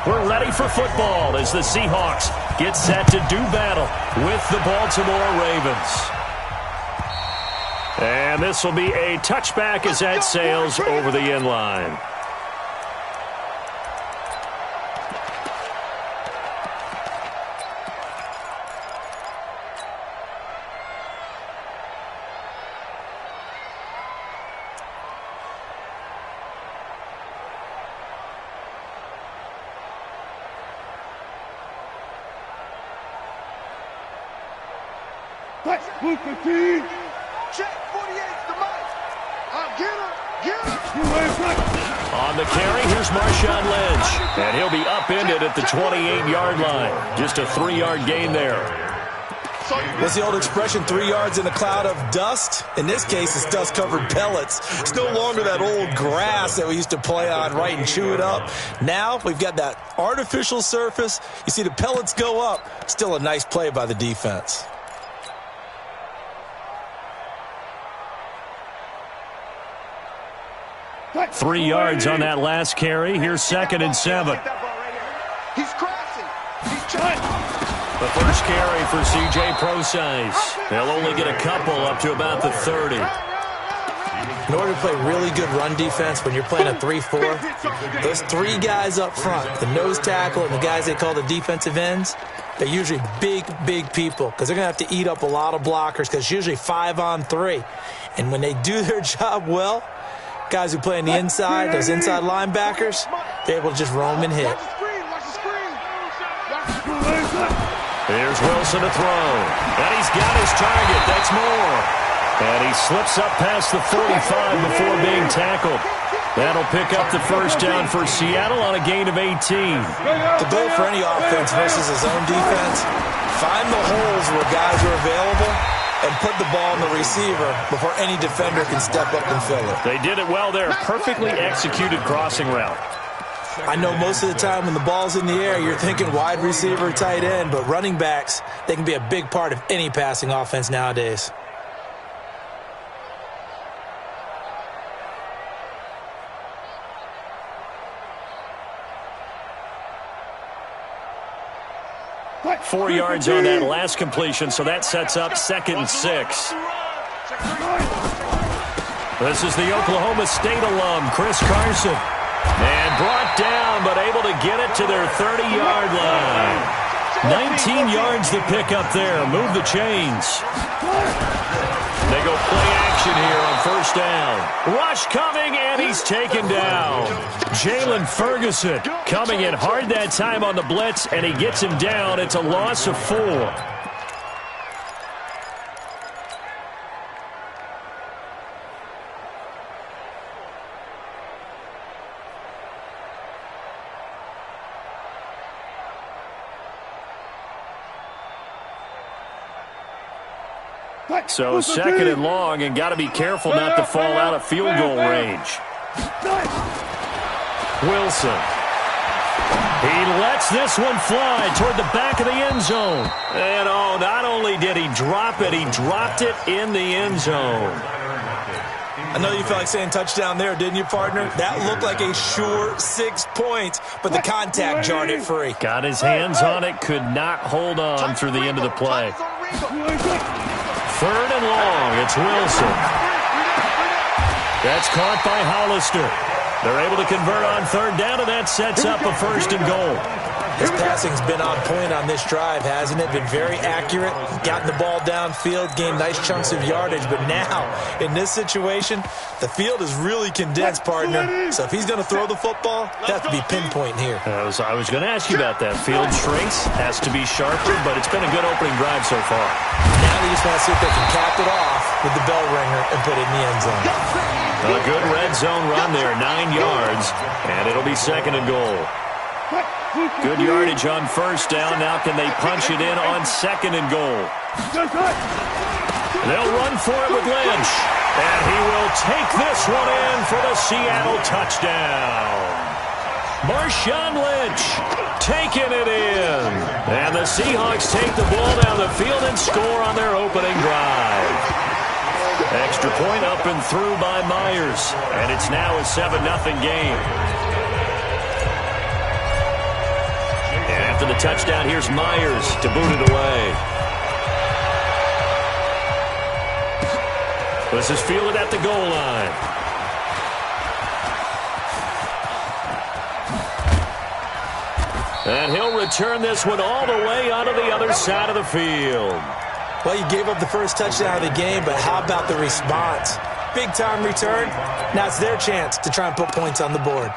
We're ready for football as the Seahawks get set to do battle with the Baltimore Ravens. And this will be a touchback as that sails over the end line. Check 48's the mic. Get him. On the carry, here's Marshawn Lynch. And he'll be upended at the 28-yard line. Just a 3-yard gain there. What's the old expression, 3 yards in a cloud of dust? In this case, it's dust-covered pellets. It's no longer that old grass that we used to play on, right, and chew it up. Now we've got that artificial surface. You see the pellets go up. Still a nice play by the defense. 3 yards on that last carry. Here's 2nd and 7. He's crashing. He's trying. The first carry for C.J. Procise. They'll only get a couple up to about the 30. In order to play really good run defense when you're playing a 3-4, those 3 guys up front, the nose tackle and the guys they call the defensive ends, they're usually big people because they're going to have to eat up a lot of blockers because it's usually 5-on-3. And when they do their job well, guys who play on the inside, those inside linebackers, they're able to just roam and hit. Here's Wilson to throw. And he's got his target. That's Moore. And he slips up past the 45 before being tackled. That'll pick up the first down for Seattle on a gain of 18. The goal for any offense versus his own defense, find the holes where guys are available and put the ball in the receiver before any defender can step up and fill it. They did it well there. Perfectly executed crossing route. I know most of the time when the ball's in the air, you're thinking wide receiver, tight end, but running backs, they can be a big part of any passing offense nowadays. Four yards on that last completion, so that sets up 2nd and 6. This is the Oklahoma State alum, Chris Carson. And brought down, but able to get it to their 30-yard line. 19 yards to pick up there. Move the chains. They go play action here on first down. Rush coming, and he's taken down. Jalen Ferguson coming in hard that time on the blitz, and he gets him down. It's a loss of 4. So 2nd and long, and got to be careful not to fall out of field goal range. Wilson. He lets this one fly toward the back of the end zone. And oh, not only did he drop it, he dropped it in the end zone. I know you felt like saying touchdown there, didn't you, partner? That looked like a sure 6 points, but the contact jarred it free. Got his hands on it, could not hold on through the end of the play. 3rd and long, it's Wilson. That's caught by Hollister. They're able to convert on 3rd down, and that sets up a 1st and goal. His passing's been on point on this drive, hasn't it? Been very accurate, gotten the ball downfield, gained nice chunks of yardage. But now, in this situation, the field is really condensed, partner. So if he's going to throw the football, that has to be pinpoint here. I was going to ask you about that. Field shrinks, has to be sharper, but it's been a good opening drive so far. Now they just want to see if they can cap it off with the bell ringer and put it in the end zone. A good red zone run there, 9 yards, and it'll be 2nd and goal. Good yardage on 1st down. Now can they punch it in on 2nd and goal? They'll run for it with Lynch. And he will take this one in for the Seattle touchdown. Marshawn Lynch taking it in. And the Seahawks take the ball down the field and score on their opening drive. Extra point up and through by Myers. And it's now a 7-0 game. After the touchdown, here's Myers to boot it away. This is fielded at the goal line. And he'll return this one all the way onto the other side of the field. Well, you gave up the first touchdown of the game, but how about the response? Big-time return. Now it's their chance to try and put points on the board.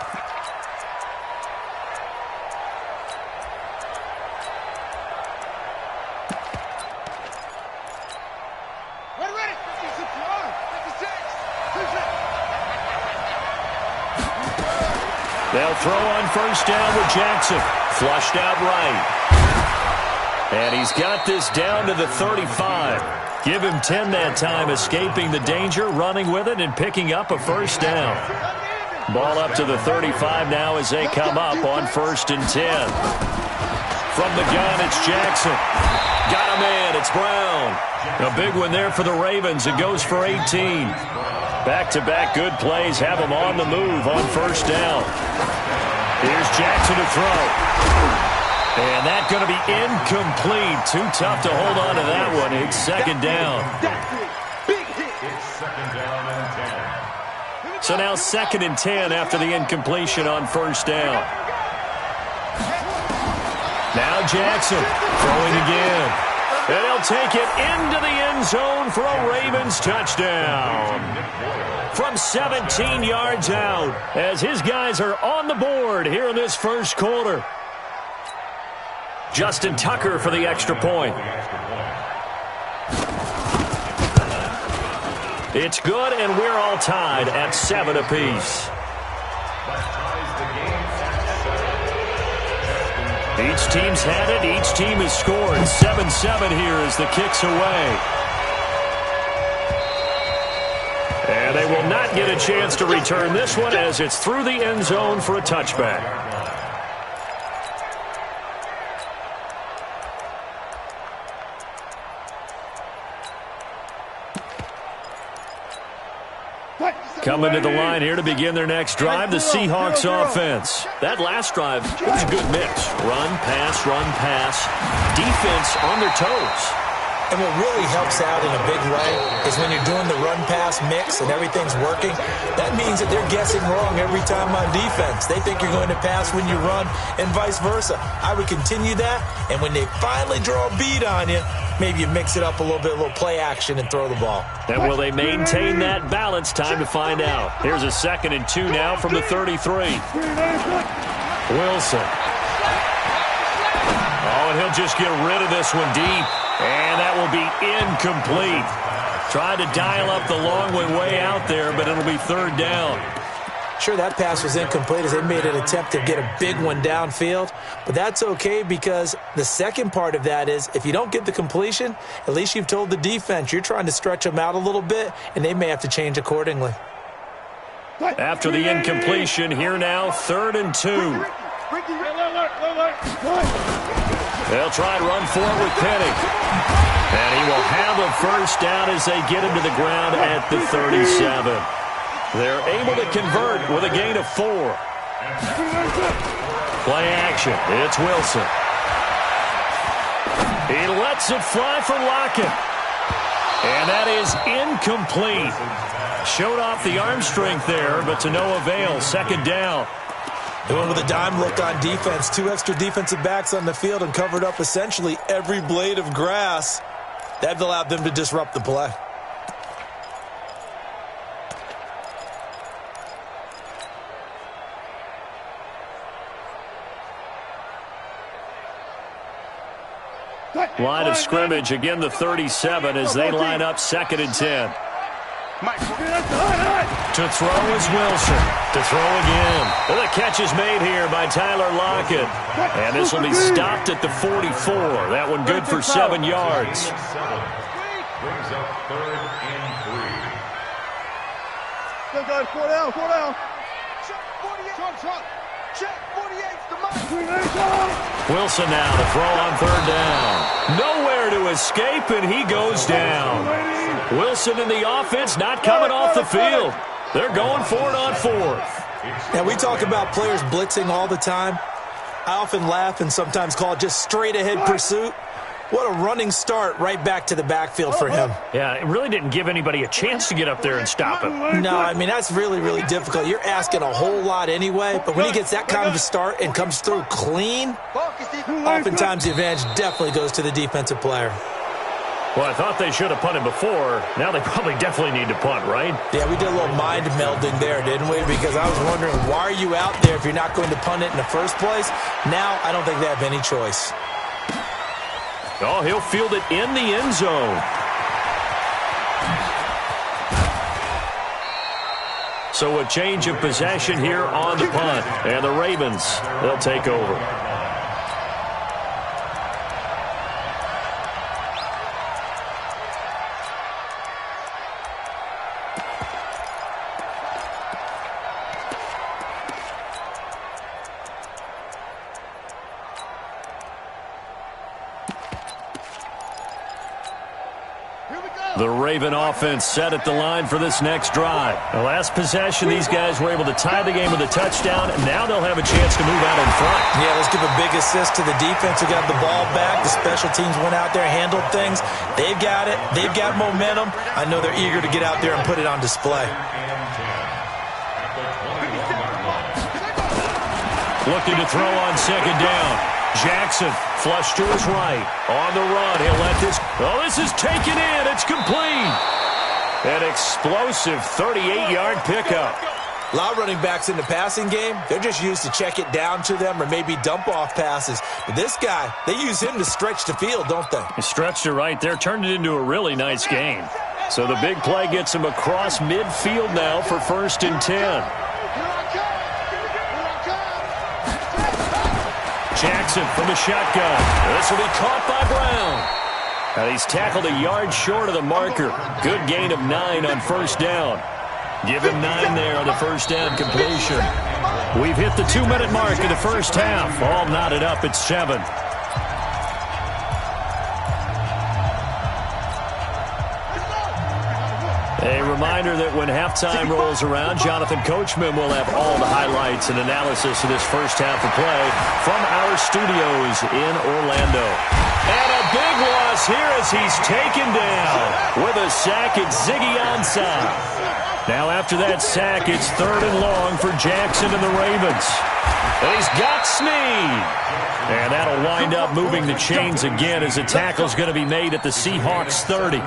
They'll throw on first down with Jackson. Flushed out right. And he's got this down to the 35. Give him 10 that time, escaping the danger, running with it, and picking up a first down. Ball up to the 35 now as they come up on 1st and 10. From the gun, it's Jackson. Got a man, it's Brown. A big one there for the Ravens. It goes for 18. Back-to-back good plays have them on the move on first down. Here's Jackson to throw. And that's going to be incomplete. Too tough to hold on to that one. It's second down. So now 2nd and 10 after the incompletion on first down. Now Jackson throwing again. And he'll take it into the end zone for a Ravens touchdown. From 17 yards out, as his guys are on the board here in this first quarter. Justin Tucker for the extra point. It's good, and we're all tied at 7 apiece. Each team's had it. Each team has scored. 7-7 here as the kick's away. And they will not get a chance to return this one as it's through the end zone for a touchback. Coming to the line here to begin their next drive, the Seahawks offense. That last drive, it was a good mix. Run, pass, defense on their toes. And what really helps out in a big way is when you're doing the run-pass mix and everything's working, that means that they're guessing wrong every time on defense. They think you're going to pass when you run and vice versa. I would continue that, and when they finally draw a bead on you, maybe you mix it up a little bit, a little play action, and throw the ball. And will they maintain that balance? Time to find out. Here's a 2nd and 2 now from the 33. Wilson. Oh, and he'll just get rid of this one deep. And that will be incomplete. Tried to dial up the long way out there, but it'll be 3rd down. Sure, that pass was incomplete as they made an attempt to get a big one downfield. But that's okay because the second part of that is if you don't get the completion, at least you've told the defense you're trying to stretch them out a little bit, and they may have to change accordingly. After the incompletion, here now, 3rd and 2. They'll try and run for it with Penny. And he will have a first down as they get him to the ground at the 37. They're able to convert with a gain of 4. Play action. It's Wilson. He lets it fly for Lockett. And that is incomplete. Showed off the arm strength there, but to no avail. 2nd down. They went with a dime look on defense. 2 extra defensive backs on the field and covered up essentially every blade of grass. That allowed them to disrupt the play. Line of scrimmage, again the 37 as they line up 2nd and 10. To throw is Wilson. To throw again. And the catch is made here by Tyler Lockett. And this will be stopped at the 44. That one good for 7 yards. Brings up 3rd and 3. Still got 4 down. Check 48. Check 48's the mark. Wilson now to throw on 3rd down. Nowhere to escape, and he goes down. Wilson in the offense not coming off the field. They're going for it on 4th. Now, we talk about players blitzing all the time. I often laugh and sometimes call it just straight-ahead pursuit. What a running start right back to the backfield for him. Yeah, it really didn't give anybody a chance to get up there and stop him. No, I mean, that's really, really difficult. You're asking a whole lot anyway, but when he gets that kind of a start and comes through clean, oftentimes the advantage definitely goes to the defensive player. Well, I thought they should have punted before. Now they probably definitely need to punt, right? Yeah, we did a little mind melding there, didn't we? Because I was wondering, why are you out there if you're not going to punt it in the first place? Now, I don't think they have any choice. Oh, he'll field it in the end zone. So a change of possession here on the punt. And the Ravens, they'll take over. The Raven offense set at the line for this next drive. The last possession, these guys were able to tie the game with a touchdown, and now they'll have a chance to move out in front. Yeah, let's give a big assist to the defense who got the ball back. The special teams went out there, handled things. They've got it. They've got momentum. I know they're eager to get out there and put it on display. Looking to throw on second down. Jackson, flush to his right. On the run, he'll let this... Oh, this is taken in. It's complete. An explosive 38-yard pickup. A lot of running backs in the passing game, they're just used to check it down to them or maybe dump off passes. But this guy, they use him to stretch the field, don't they? He stretched it right there, turned it into a really nice gain. So the big play gets him across midfield now for 1st and 10. Jackson from the shotgun. This will be caught by Brown. And he's tackled a yard short of the marker. Good gain of 9 on 1st down. Give him 9 there on the 1st down completion. We've hit the 2-minute mark of the first half. All knotted up at 7. A reminder that when halftime rolls around, Jonathan Coachman will have all the highlights and analysis of this first half of play from our studios in Orlando. And a big loss here as he's taken down with a sack at Ziggy Ansah. Now after that sack, it's 3rd and long for Jackson and the Ravens. And he's got Snead. And that'll wind up moving the chains again as a tackle's going to be made at the Seahawks 30.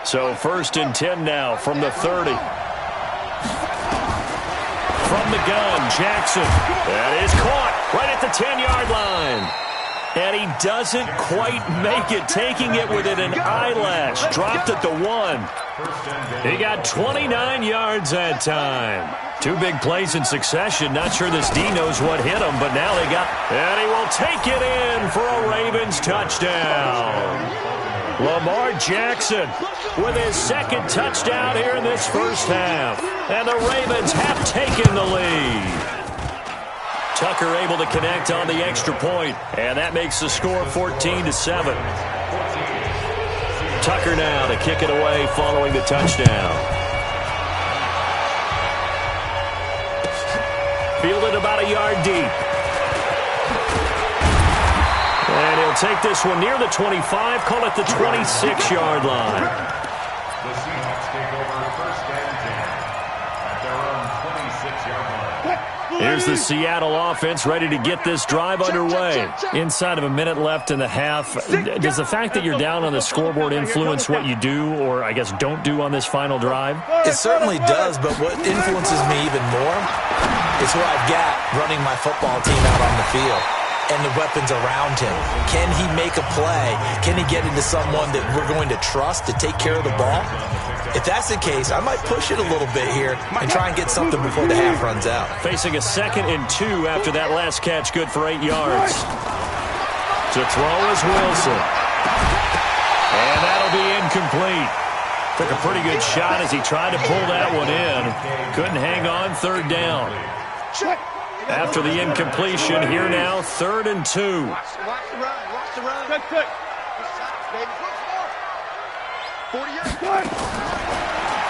So 1st and 10 now from the 30. From the gun, Jackson. That is caught right at the 10-yard line. And he doesn't quite make it, taking it within an eyelash. Dropped at the 1. He got 29 yards that time. 2 big plays in succession. Not sure this D knows what hit him, but now they got... And he will take it in for a Ravens touchdown. Lamar Jackson with his 2nd touchdown here in this first half. And the Ravens have taken the lead. Tucker able to connect on the extra point, and that makes the score 14-7. Tucker now to kick it away following the touchdown. Fielded about a yard deep. And he'll take this one near the 25, call it the 26-yard line. The Seahawks take over 1st and 10 at their own 26-yard line. Here's the Seattle offense ready to get this drive underway. Inside of a minute left in the half, does the fact that you're down on the scoreboard influence what you do or, I guess, don't do on this final drive? It certainly does, but what influences me even more is who I've got running my football team out on the field. And the weapons around him. Can he make a play? Can he get into someone that we're going to trust to take care of the ball? If that's the case, I might push it a little bit here and try and get something before the half runs out. Facing a 2nd and 2 after that last catch, good for 8 yards. To throw is Wilson. And that'll be incomplete. Took a pretty good shot as he tried to pull that one in. Couldn't hang on 3rd down. After the incompletion, here now, 3rd and 2. Watch the run. Watch the run. Good, good. 40 yards.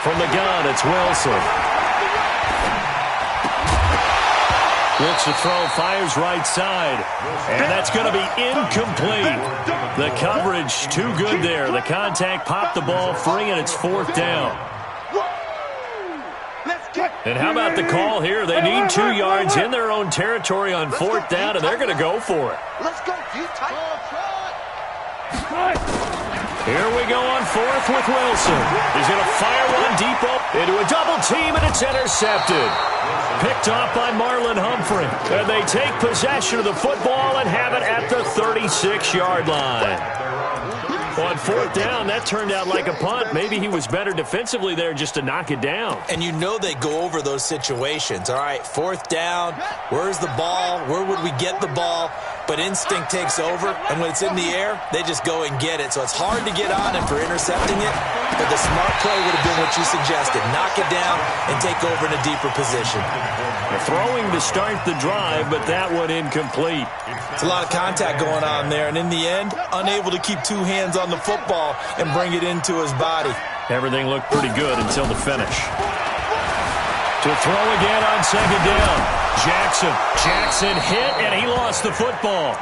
From the gun, it's Wilson. Looks to throw, fires right side. And that's going to be incomplete. The coverage too good there. The contact popped the ball free, and it's 4th down. And how about the call here? They need 2 yards in their own territory on 4th down, and they're going to go for it. Let's go, dude. Here we go on 4th with Wilson. He's going to fire one deep up into a double team, and it's intercepted. Picked off by Marlon Humphrey. And they take possession of the football and have it at the 36-yard line. On 4th down, that turned out like a punt. Maybe he was better defensively there just to knock it down. And you know they go over those situations. All right, 4th down, where's the ball? Where would we get the ball? But instinct takes over, and when it's in the air, they just go and get it. So it's hard to get on him for intercepting it, but the smart play would have been what you suggested. Knock it down and take over in a deeper position. They're throwing to start the drive, but that one incomplete. It's a lot of contact going on there, and in the end, unable to keep 2 hands on the football and bring it into his body. Everything looked pretty good until the finish. To throw again on 2nd down. Jackson hit, and he lost the football.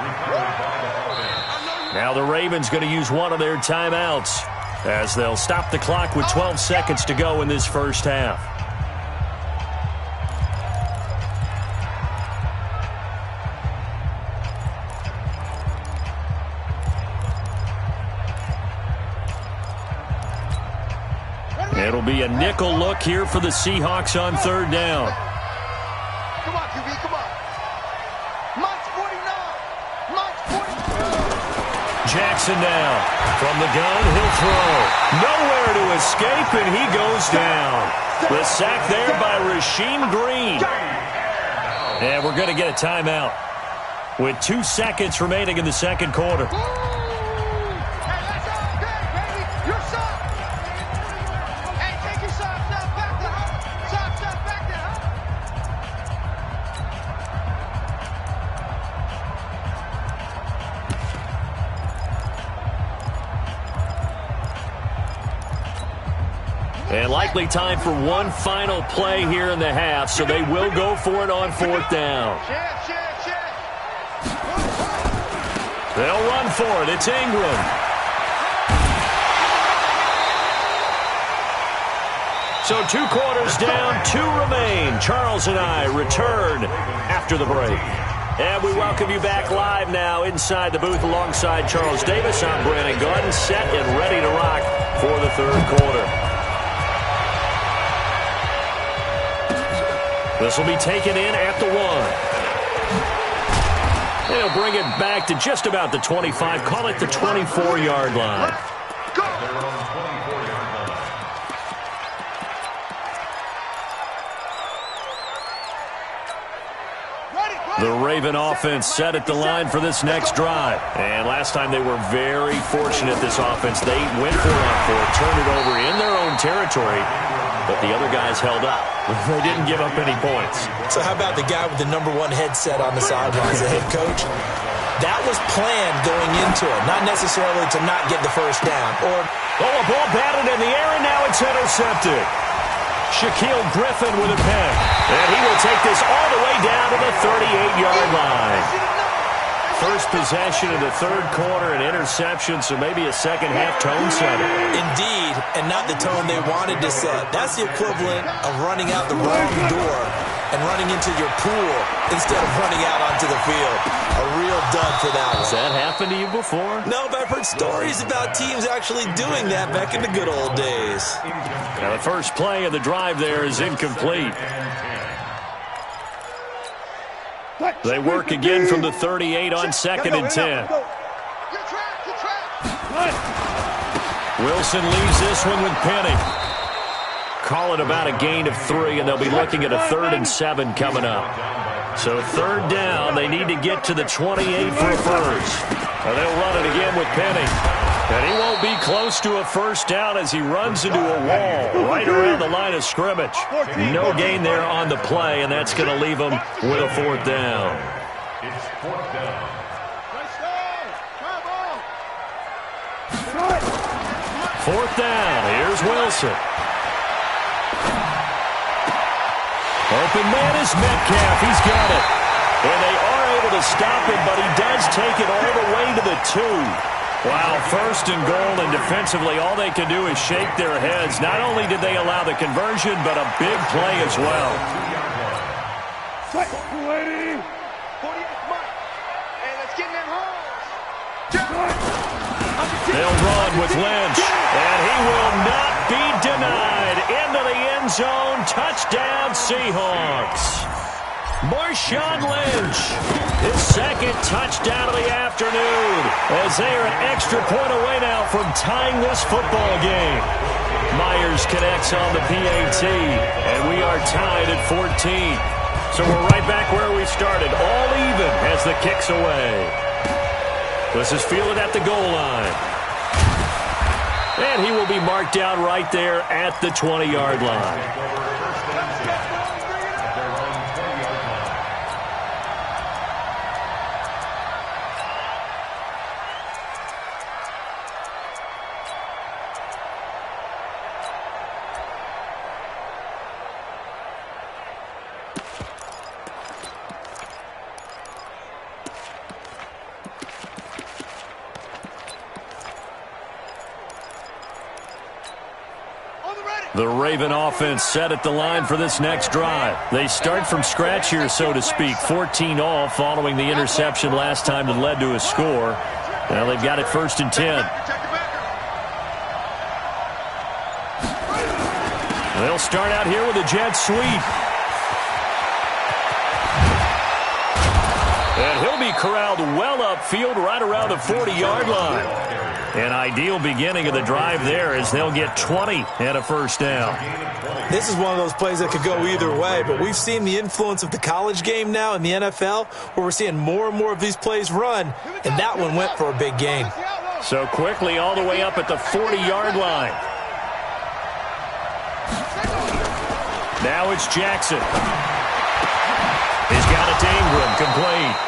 Now the Ravens going to use one of their timeouts as they'll stop the clock with 12 seconds to go in this first half. It'll be a nickel look here for the Seahawks on 3rd down. Come on, QB, come on. Mike's 49. Mike's 49. Jackson now. From the gun, he'll throw. Nowhere to escape, and he goes down. The sack there by Rasheem Green. And we're going to get a timeout with 2 seconds remaining in the 2nd quarter. And likely time for one final play here in the half, so they will go for it on 4th down. They'll run for it. It's Ingram. So 2 quarters down, 2 remain. Charles and I return after the break. And we welcome you back live now inside the booth alongside Charles Davis. I'm Brandon Gordon, set and ready to rock for the 3rd quarter. This will be taken in at the 1. They'll bring it back to just about the 25. Call it the 24-yard line. The Raven offense set at the line for this next drive. And last time they were very fortunate, this offense. They went for it on 4, turned it over in their own territory, but the other guys held up. They didn't give up any points. So how about the guy with the #1 headset on the sidelines, the head coach? That was planned going into it, not necessarily to not get the first down. Or a ball batted in the air, and now it's intercepted. Shaquille Griffin with a pick. And he will take this all the way down to the 38-yard line. First possession of the 3rd quarter, an interception, so maybe a second-half tone setter. Indeed, and not the tone they wanted to set. That's the equivalent of running out the wrong door and running into your pool instead of running out onto the field. A real dud for that one. Has that happened to you before? No, but I've heard stories about teams actually doing that back in the good old days. Now the first play of the drive there is incomplete. They work again from the 38 on 2nd and 10. Wilson leaves this one with Penny. Call it about a gain of 3, and they'll be looking at a 3rd and 7 coming up. So 3rd down, they need to get to the 28 for a first. And they'll run it again with Penny. And he won't be close to a first down as he runs into a wall right around the line of scrimmage. No gain there on the play, and that's going to leave him with a fourth down. It's fourth down. Fourth down. Here's Wilson. Open man is Metcalf. He's got it. And they are able to stop him, but he does take it all the way to the 2. Wow, first and goal, and defensively all they can do is shake their heads. Not only did they allow the conversion, but a big play as well. They'll run with Lynch, and he will not be denied. Into the end zone, touchdown Seahawks. Marshawn Lynch, his second touchdown of the afternoon, as they are an extra point away now from tying this football game. Myers connects on the PAT, and we are tied at 14. So we're right back where we started, all even as the kick's away. This is fielded at the goal line. And he will be marked down right there at the 20-yard line. The Raven offense set at the line for this next drive. They start from scratch here, so to speak. 14 all following the interception last time that led to a score. Now they've got it 1st and 10. They'll start out here with a jet sweep. And he'll be corralled well upfield right around the 40-yard line. An ideal beginning of the drive there as they'll get 20 and a first down. This is one of those plays that could go either way, but we've seen the influence of the college game now in the NFL, where we're seeing more and more of these plays run, and that one went for a big gain. So quickly all the way up at the 40-yard line. Now it's Jackson. He's got it to Ingram, complete.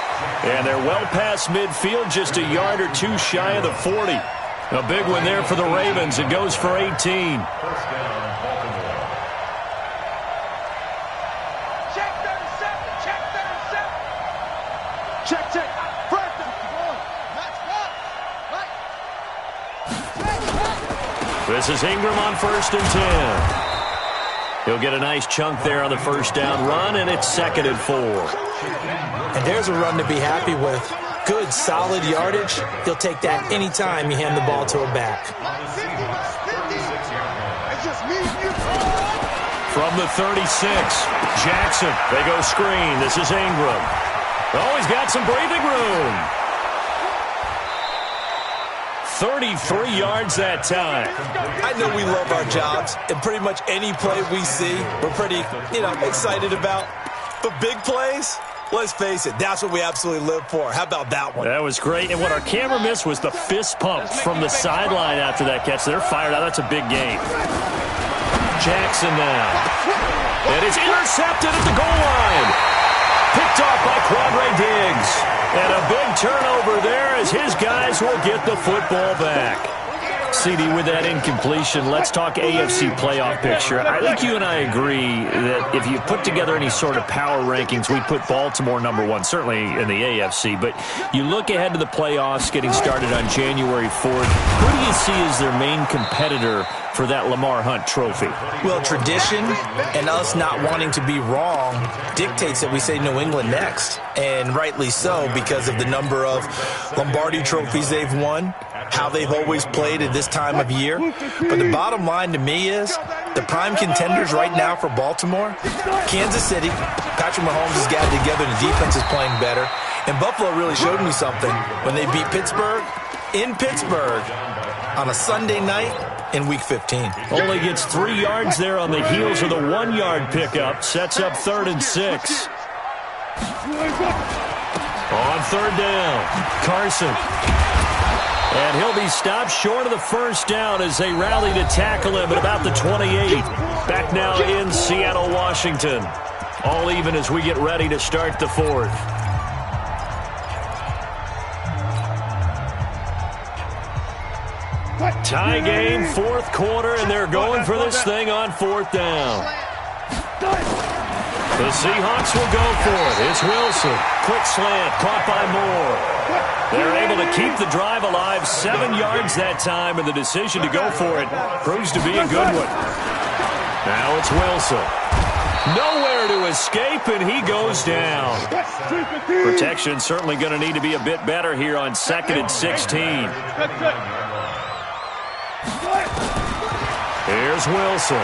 And they're well past midfield, just a yard or two shy of the 40. A big one there for the Ravens. It goes for 18. First down, Baltimore. Check 37. Check 37. Check, check. This is Ingram on 1st and 10. He'll get a nice chunk there on the first down run, and it's 2nd and 4. And there's a run to be happy with. Good, solid yardage. He'll take that any time you hand the ball to a back. From the 36, Jackson. They go screen. This is Ingram. Oh, he's got some breathing room. 33 yards that time. I know we love our jobs, and pretty much any play we see, we're pretty, excited about. But big plays, let's face it, that's what we absolutely live for. How about that one? That was great. And what our camera missed was the fist pump from the sideline after that catch. They're fired out. That's a big game. Jackson now. And it's intercepted at the goal line. Picked off by Quadre Diggs. And a big turnover there as his guys will get the football back. CD, with that incompletion, let's talk AFC playoff picture. I think you and I agree that if you put together any sort of power rankings, we'd put Baltimore #1, certainly in the AFC. But you look ahead to the playoffs getting started on January 4th. Who do you see as their main competitor for that Lamar Hunt trophy? Well, tradition and us not wanting to be wrong dictates that we say New England next. And rightly so, because of the number of Lombardi trophies they've won, how they've always played at this time of year. But the bottom line to me is the prime contenders right now for Baltimore, Kansas City. Patrick Mahomes has got it together. The defense is playing better. And Buffalo really showed me something when they beat Pittsburgh in Pittsburgh on a Sunday night in Week 15. Only gets 3 yards there on the heels of the 1-yard pickup. Sets up 3rd and 6. On 3rd down, Carson. And he'll be stopped short of the first down as they rally to tackle him at about the 28. Back now in Seattle, Washington. All even as we get ready to start the fourth. Tie game, fourth quarter, and they're going for this thing on fourth down. The Seahawks will go for it. It's Wilson. Quick slant, caught by Moore. They're able to keep the drive alive, 7 yards that time, and the decision to go for it proves to be a good one. Now it's Wilson. Nowhere to escape, and he goes down. Protection certainly going to need to be a bit better here on 2nd and 16. Here's Wilson.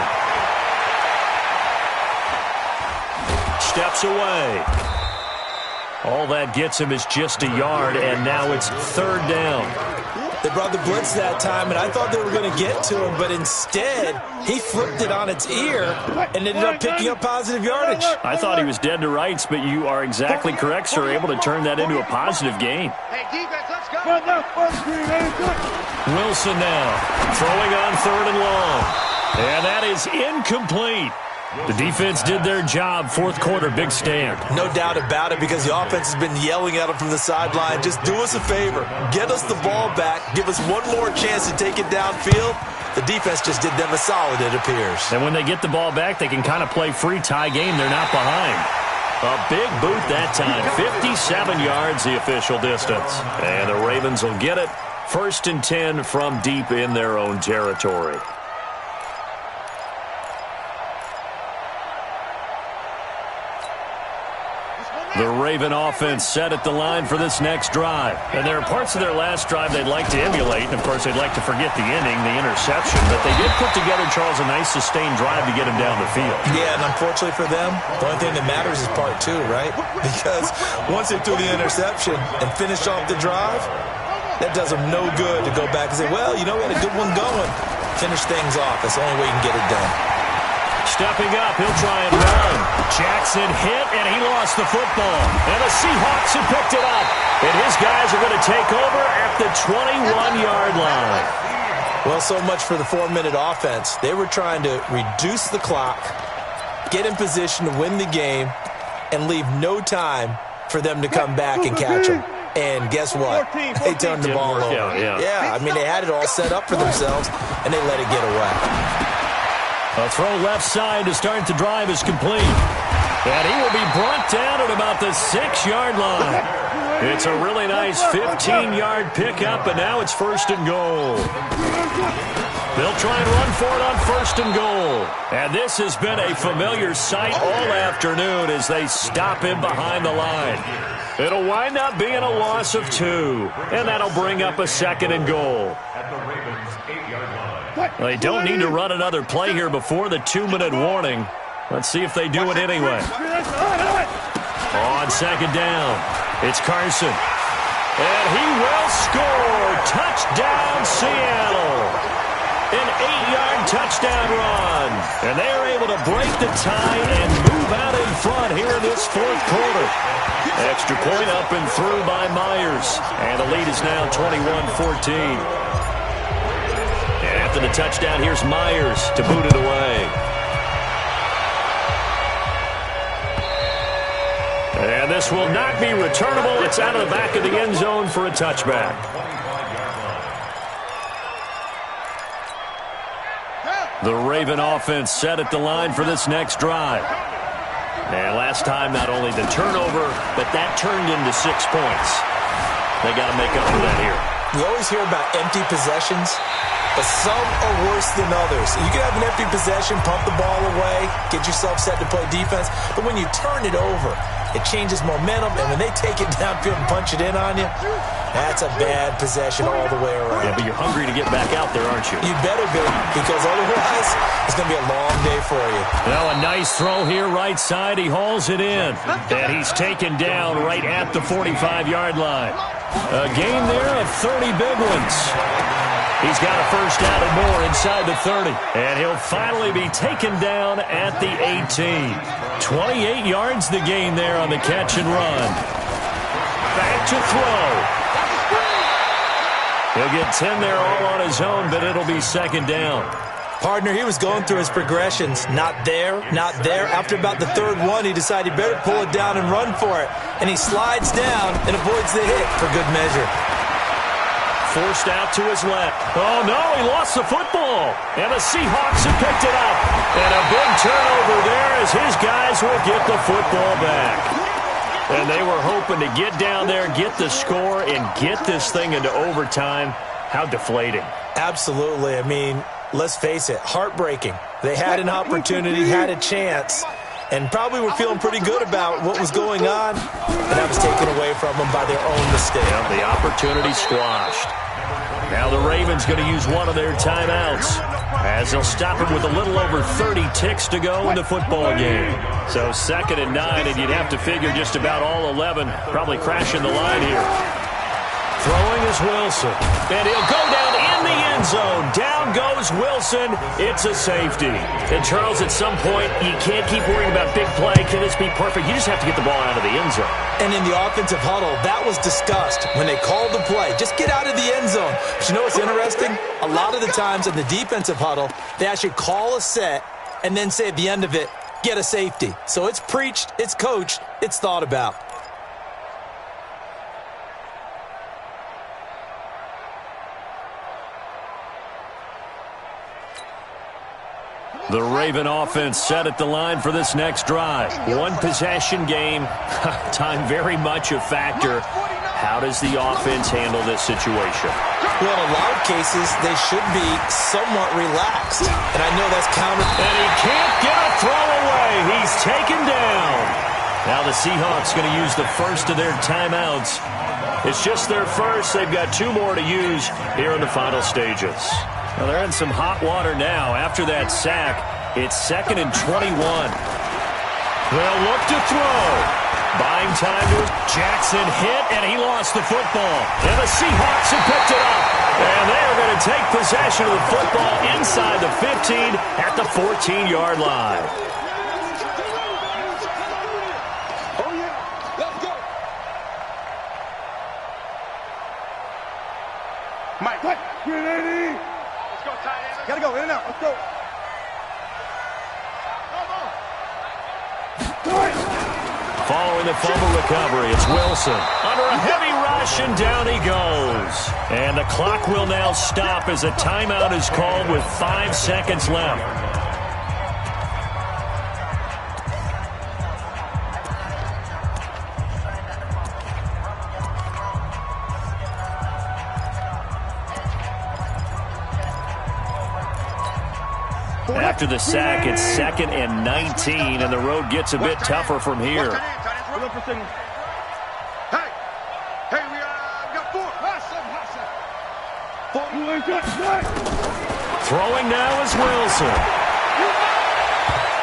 Steps away. All that gets him is just a yard, and now it's 3rd down. They brought the blitz that time, and I thought they were going to get to him, but instead, he flipped it on its ear and ended up picking up positive yardage. I thought he was dead to rights, but you are exactly correct, sir. Able to turn that into a positive gain. Hey, defense, let's go. Wilson now, throwing on 3rd and long. And that is incomplete. The defense did their job. Fourth quarter, big stand. No doubt about it, because the offense has been yelling at them from the sideline. Just do us a favor. Get us the ball back. Give us one more chance to take it downfield. The defense just did them a solid, it appears. And when they get the ball back, they can kind of play free tie game. They're not behind. A big boot that time. 57 yards, the official distance. And the Ravens will get it. 1st and 10 from deep in their own territory. The Raven offense set at the line for this next drive. And there are parts of their last drive they'd like to emulate. And, of course, they'd like to forget the inning, the interception. But they did put together, Charles, a nice sustained drive to get him down the field. Yeah, and unfortunately for them, the only thing that matters is part 2, right? Because once they threw the interception and finished off the drive, that does them no good to go back and say, well, you know, we had a good one going. Finish things off. That's the only way you can get it done. Stepping up, he'll try and run. Jackson hit, and he lost the football. And the Seahawks have picked it up. And his guys are going to take over at the 21-yard line. Well, so much for the 4-minute offense. They were trying to reduce the clock, get in position to win the game, and leave no time for them to come back and catch them. And guess what? They turned the ball over. Yeah, I mean, they had it all set up for themselves, and they let it get away. A throw left side to start the drive is complete. And he will be brought down at about the 6-yard line. It's a really nice 15-yard pickup, and now it's 1st and goal. They'll try and run for it on 1st and goal. And this has been a familiar sight all afternoon as they stop him behind the line. It'll wind up being a loss of 2, and that'll bring up a 2nd and goal. At the Ravens' 8-yard line. They don't need to run another play here before the 2-minute warning. Let's see if they do it anyway. On 2nd down, it's Carson. And he will score. Touchdown, Seattle. An 8-yard touchdown run. And they are able to break the tie and move out in front here in this fourth quarter. Extra point up and through by Myers. And the lead is now 21-14. And after the touchdown, here's Myers to boot it away. And this will not be returnable. It's out of the back of the end zone for a touchback. The Raven offense set at the line for this next drive. And last time, not only the turnover, but that turned into 6 points. They got to make up for that here. We always hear about empty possessions, but some are worse than others. You can have an empty possession, pump the ball away, get yourself set to play defense, but when you turn it over, it changes momentum, and when they take it downfield and punch it in on you, that's a bad possession all the way around. Yeah, but you're hungry to get back out there, aren't you? You better be, because otherwise, it's going to be a long day for you. Well, a nice throw here, right side. He hauls it in, and he's taken down right at the 45-yard line. A gain there of 30 big ones. He's got a first down and more inside the 30. And he'll finally be taken down at the 18. 28 yards the gain there on the catch. catch and run. Back to throw. 3 He'll get 10 there all on his own, but it'll be second down. Partner, he was going through his progressions. Not there, not there. After about the third one, he decided he better pull it down and run for it. And he slides down and avoids the hit for good measure. Forced out to his left. Oh, no, he lost the football. And the Seahawks have picked it up. And a big turnover there as his guys will get the football back. And they were hoping to get down there, get the score, and get this thing into overtime. How deflating. Absolutely. I mean, let's face it, heartbreaking. They had an opportunity, had a chance, and probably were feeling pretty good about what was going on, and that was taken away from them by their own mistake. Yeah, the opportunity squashed. Now the Ravens going to use one of their timeouts as they'll stop him with a little over 30 ticks to go in the football game. So 2nd and 9, and you'd have to figure just about all 11 probably crashing the line here. Throwing is Wilson, and he'll go down in the end zone. Down goes Wilson. It's a safety. And, Charles, at some point, you can't keep worrying about big play. Can this be perfect? You just have to get the ball out of the end zone. And in the offensive huddle, that was discussed when they called the play. Just get out of the end zone. But you know what's interesting? A lot of the times in the defensive huddle, they actually call a set and then say at the end of it, get a safety. So it's preached, it's coached, it's thought about. The Raven offense set at the line for this next drive. One possession game. Time very much a factor. How does the offense handle this situation? Well, in a lot of cases, they should be somewhat relaxed. And I know that's counter. And he can't get a throw away. He's taken down. Now the Seahawks going to use the first of their timeouts. It's just their first. They've got 2 more to use here in the final stages. Well, they're in some hot water now. After that sack, it's 2nd and 21. They'll look to throw. Buying time to Jackson hit, and he lost the football. And the Seahawks have picked it up. And they are going to take possession of the football inside the 15 at the 14-yard line. Oh, yeah. Let's go. Mike. Gotta go, in and out. Let's go. Following the fumble recovery, it's Wilson. Under a heavy rush, and down he goes. And the clock will now stop as a timeout is called with 5 seconds left. After the sack, it's 2nd and 19, and the road gets a bit tougher from here. Hey, we got 4. Throwing now is Wilson.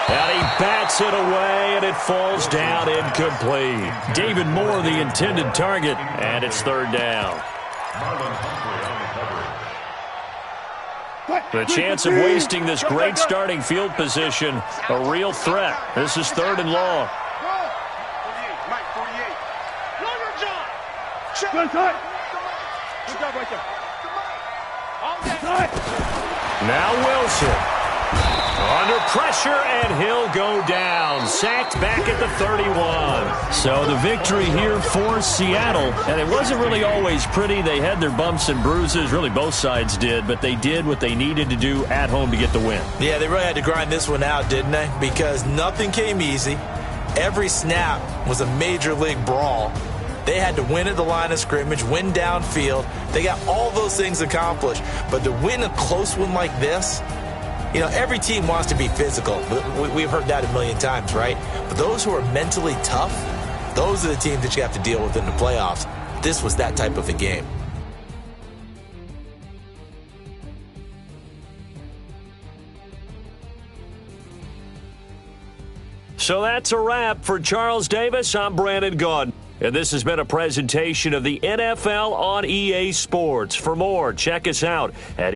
And he bats it away, and it falls down incomplete. David Moore, the intended target, and it's 3rd down. The chance of wasting this great starting field position, a real threat. This is 3rd and long. Now Wilson. Under pressure, and he'll go down. Sacked back at the 31. So the victory here for Seattle. And it wasn't really always pretty. They had their bumps and bruises. Really, both sides did. But they did what they needed to do at home to get the win. Yeah, they really had to grind this one out, didn't they? Because nothing came easy. Every snap was a major league brawl. They had to win at the line of scrimmage, win downfield. They got all those things accomplished. But to win a close one like this, you know, every team wants to be physical. We've heard that a million times, right? But those who are mentally tough, those are the teams that you have to deal with in the playoffs. This was that type of a game. So that's a wrap for Charles Davis. I'm Brandon Gaudin. And this has been a presentation of the NFL on EA Sports. For more, check us out at